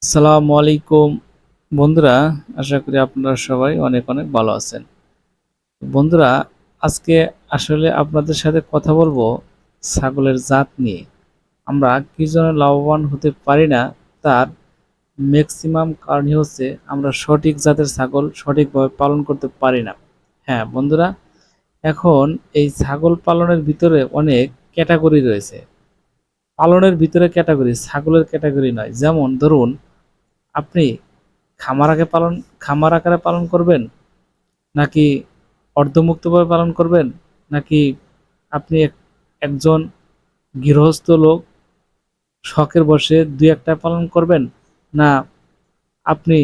আসসালামু আলাইকুম বন্ধুরা, আশা করি আপনারা সবাই অনেক অনেক ভালো আছেন। বন্ধুরা, আজকে আসলে আপনাদের সাথে কথা বলবো ছাগলের জাত নিয়ে। আমরা কি জন্য লাভবান হতে পারি না, তার ম্যাক্সিমাম কারণই হচ্ছে আমরা সঠিক জাতের ছাগল সঠিকভাবে পালন করতে পারি না। হ্যাঁ বন্ধুরা, এখন এই ছাগল পালনের ভিতরে অনেক ক্যাটাগরি রয়েছে। পালনের ভিতরে ক্যাটাগরি, ছাগলের ক্যাটাগরি নয়। যেমন ধরুন, আপনি খামার আকারে পালন করবেন, নাকি অর্ধমুক্তভাবে পালন করবেন, নাকি আপনি একজন গৃহস্থ লোক শখের বসে দুই একটা পালন করবেন, না আপনি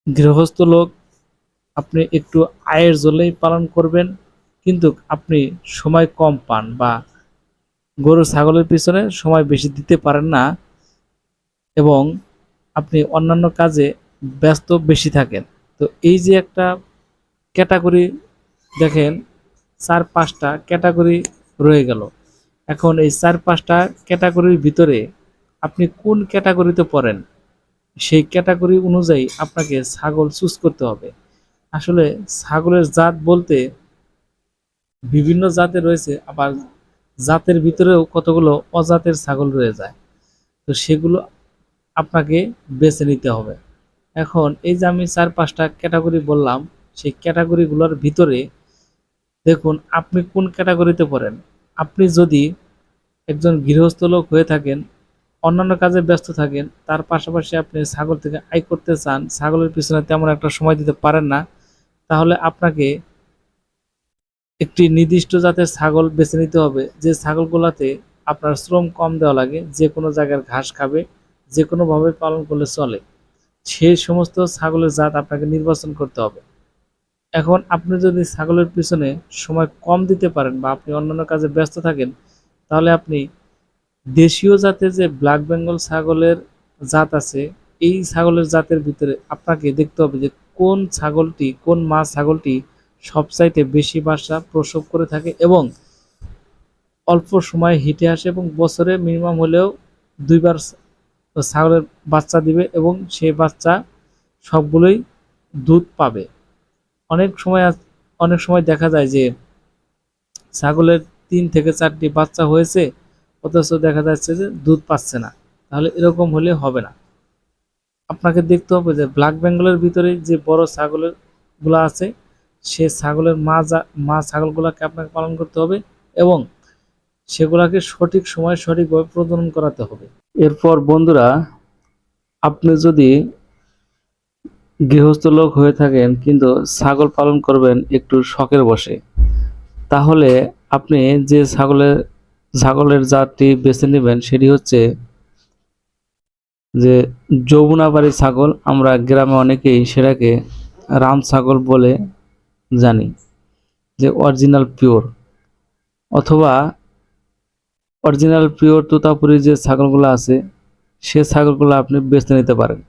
গৃহস্থ লোক, আপনি একটু আয়ের জন্যই পালন করবেন, কিন্তু আপনি সময় কম পান বা গরু ছাগলের পিছনে সময় বেশি দিতে পারেন না, এবং আপনি অন্যান্য কাজে ব্যস্ত বেশি থাকেন। তো এই যে একটা ক্যাটাগরি, দেখেন 4-5টা ক্যাটাগরি রয়ে গেল। এখন এই 4-5টা ক্যাটাগরির ভিতরে আপনি কোন ক্যাটাগরিতে পড়েন, সেই ক্যাটাগরি অনুযায়ী আপনাকে ছাগল চুজ করতে হবে। আসলে ছাগলের জাত বলতে বিভিন্ন জাতের রয়েছে, আবার জাতের ভিতরেও কতগুলো অজাতের ছাগল রয়ে যায়। তো সেগুলো আপনাকে বেছে নিতে হবে। এখন এই যে আমি 4-5টা ক্যাটাগরি বললাম, সেই ক্যাটাগরিগুলোর ভিতরে দেখুন আপনি কোন ক্যাটাগরিতে পড়েন। আপনি যদি একজন গৃহস্থ লোক হয়ে থাকেন, অন্যান্য কাজে ব্যস্ত থাকেন, তার পাশাপাশি আপনি ছাগল থেকে আয় করতে চান, ছাগলের পিছনে তেমন একটা সময় দিতে পারেন না, তাহলে আপনাকে একটি নির্দিষ্ট জাতের ছাগল বেছে নিতে হবে, যে ছাগলগুলোতে আপনার শ্রম কম দেওয়া লাগে, যে কোনো জায়গার ঘাস খাবে, যে কোনোভাবে পালন করলে চলে, সেই সমস্ত ছাগলের জাত আপনাকে নির্বাচন করতে হবে। এখন আপনি যদি ছাগলের পিছনে সময় কম দিতে পারেন বা আপনি অন্যান্য কাজে ব্যস্ত থাকেন, তাহলে আপনি দেশীয় জাতের যে ব্ল্যাক বেঙ্গল ছাগলের জাত আছে, এই ছাগলের জাতের ভিতরে আপনাকে দেখতে হবে যে কোন মা ছাগলটি সবচাইতে বেশি বাচ্চা প্রসব করে থাকে এবং অল্প সময়ে হিটে আসে, এবং বছরে মিনিমাম হলেও দুইবার ছাগলের বাচ্চা দিবে, এবং সেই বাচ্চা সবগুলোই দুধ পাবে। অনেক সময় দেখা যায় যে ছাগলের 3 থেকে 4টি বাচ্চা হয়েছে, অথচ দেখা যাচ্ছে যে দুধ পাচ্ছে না। তাহলে এরকম হলে হবে না। আপনাকে দেখতে হবে যে ব্ল্যাক বেঙ্গলের ভিতরে যে বড় ছাগলের গুলা আছে, সে ছাগলের মা ছাগলগুলাকে আপনাকে পালন করতে হবে, এবং সেগুলাকে সঠিক সময় সঠিকভাবে প্রজনন করাতে হবে। এরপর বন্ধুরা, আপনি যদি গৃহস্থ লোক হয়ে থাকেন কিন্তু ছাগল পালন করবেন একটু শখের বশে, তাহলে আপনি যে ছাগলের জাতটি বেছে নেবেন সেটি হচ্ছে যে যমুনাপাড়ি ছাগল। আমরা গ্রামে অনেকেই সেটাকে রাম ছাগল বলে জানি, যে অরিজিনাল পিওর, অথবা অরিজিনাল পিওর তোতাপুরি যে ছাগলগুলো আছে, সে ছাগলগুলো আপনি বেছে নিতে পারেন।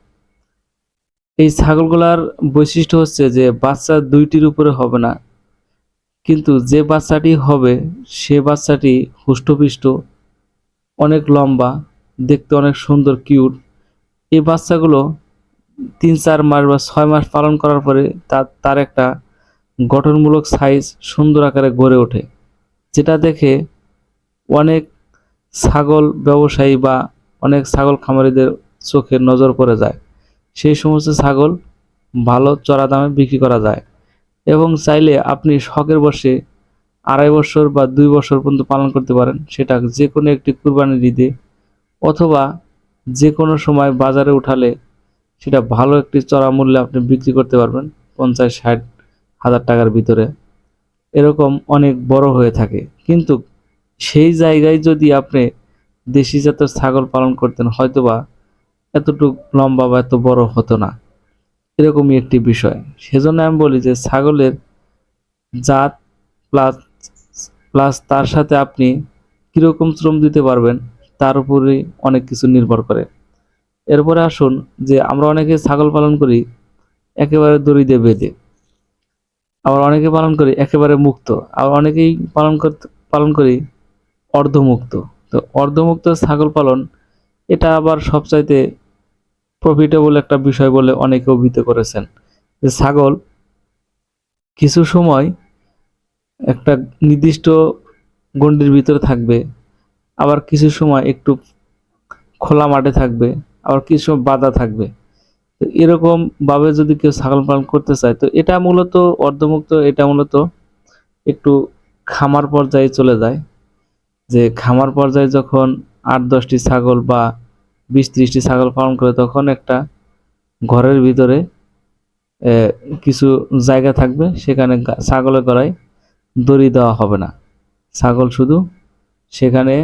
এই ছাগলগুলার বৈশিষ্ট্য হচ্ছে যে বাচ্চা দুইটির উপরে হবে না, কিন্তু যে বাচ্চাটি হবে সে বাচ্চাটি হুষ্টপুষ্ট, অনেক লম্বা, দেখতে অনেক সুন্দর কিউট। এই বাচ্চাগুলো 3-4 মাস বা 6 মাস পালন করার পরে তার একটা গঠনমূলক সাইজ সুন্দর আকারে গড়ে ওঠে, যেটা দেখে অনেক ছাগল ব্যবসায়ী বা অনেক ছাগল খামারিদের চোখে নজর পড়ে যায়। সেই সমস্ত ছাগল ভালো চড়া দামে বিক্রি করা যায়, এবং চাইলে আপনি শখের বসে 2.5 বছর বা 2 বছর পর্যন্ত পালন করতে পারেন, সেটা যে কোনো একটি কুরবানির ঈদে, অথবা যে কোনো সময় বাজারে উঠালে সেটা ভালো একটি চড়া মূল্যে আপনি বিক্রি করতে পারবেন, 50-60 হাজার টাকার ভিতরে। এরকম অনেক বড় হয়ে থাকে, কিন্তু সেই জায়গায় যদি আপনি দেশি জাতের ছাগল পালন করতেন, হয়তোবা এতটুক লম্বা বা এত বড় হতো না। এরকমই একটি বিষয়। সেজন্য আমি বলি যে ছাগলের জাত প্লাস প্লাস তার সাথে আপনি কিরকম শ্রম দিতে পারবেন, তার উপরেই অনেক কিছু নির্ভর করে। এরপরে আসুন, যে আমরা অনেকে ছাগল পালন করি একেবারে দড়ি দিয়ে বেঁধে, আবার অনেকে পালন করি একেবারে মুক্ত, আবার অনেকেই পালন করি অর্ধমুক্ত। তো অর্ধমুক্ত ছাগল পালন, এটা আবার সবচাইতে প্রফিটেবল একটা বিষয় বলে অনেকে অভিহিত করেছেন। যে ছাগল কিছু সময় একটা নির্দিষ্ট গণ্ডির ভিতরে থাকবে, আবার কিছু সময় একটু খোলা মাঠে থাকবে, আবার কিছু সময় বাঁধা থাকবে। তো এরকম ভাবে যদি কেউ ছাগল পালন করতে চায়, তো এটা মূলত অর্ধমুক্ত, এটা মূলত একটু খামার পর্যায়ে চলে যায়। যে খামার পর্যায়ে যখন ৮-১০টি ছাগল বা ২০-৩০টি ছাগল পালন করে, তখন একটা ঘরের ভিতরে কিছু জায়গা থাকবে, সেখানে ছাগলের গলায় দড়ি দেওয়া হবে না। ছাগল শুধু সেখানে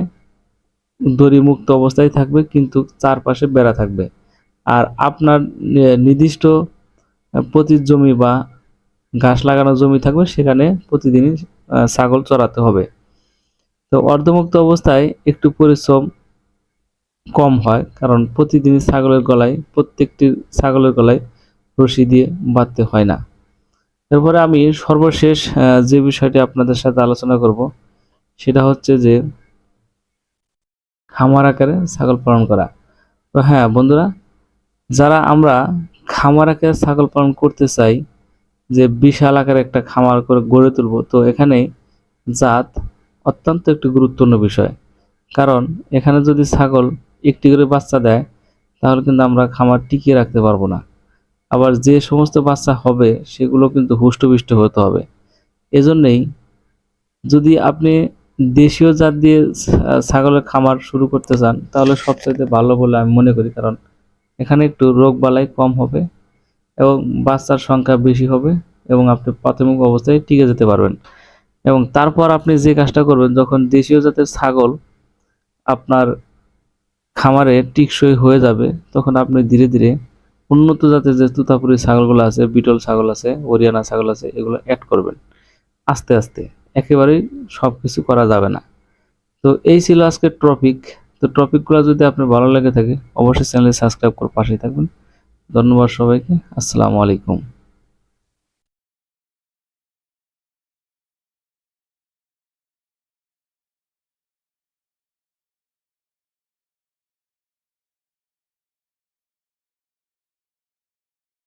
দড়ি মুক্ত অবস্থায় থাকবে, কিন্তু চারপাশে বেড়া থাকবে। আর আপনার নির্দিষ্ট পতিত জমি বা ঘাস লাগানো জমি থাকবে, সেখানে প্রতিদিনই ছাগল চড়াতে হবে। তো অর্ধমুক্ত অবস্থায় একটু পরিশ্রম কম হয়, কারণ প্রতিদিনই প্রত্যেকটি ছাগলের গলায় রশি দিয়ে বাঁধতে হয় না। এরপরে আমি সর্বশেষ যে বিষয়টি আপনাদের সাথে আলোচনা করব, সেটা হচ্ছে যে খামার আকারে ছাগল পালন করা। তো হ্যাঁ বন্ধুরা, যারা আমরা খামার আকারে ছাগল পালন করতে চাই, যে বিশাল আকারে একটা খামার করে গড়ে তুলব, তো এখানে জাত অত্যন্ত একটি গুরুত্বপূর্ণ বিষয়। কারণ এখানে যদি ছাগল একটি করে বাচ্চা দেয়, তাহলে কিন্তু আমরা খামার টিকিয়ে রাখতে পারবো না। আবার যে সমস্ত বাচ্চা হবে, সেগুলো কিন্তু হুষ্টপুষ্ট হতে হবে। এজন্যই যদি আপনি দেশীয় জাত দিয়ে ছাগলের খামার শুরু করতে চান, তাহলে সবচাইতে ভালো বলে আমি মনে করি। কারণ এখানে একটু রোগবালাই কম হবে এবং বাচ্চার সংখ্যা বেশি হবে, এবং আপনি প্রাথমিক অবস্থায় টিকে যেতে পারবেন। এবং তারপর আপনি যে কাজটা করবেন, যখন দেশীয় জাতের ছাগল আপনার খামারে টিকসই হয়ে যাবে, তখন আপনি ধীরে ধীরে উন্নত জাতের যে তুতাপুরি ছাগলগুলো আছে, বিটল ছাগল আছে, হরিয়ানা ছাগল আছে, এগুলো অ্যাড করবেন আস্তে আস্তে। একেবারেই সব কিছু করা যাবে না। তো এই ছিল আজকের টপিক। তো টপিকগুলো যদি আপনার ভালো লেগে থাকে, অবশ্যই চ্যানেলে সাবস্ক্রাইব করে পাশেই থাকবেন। ধন্যবাদ সবাইকে। আসসালামু আলাইকুম।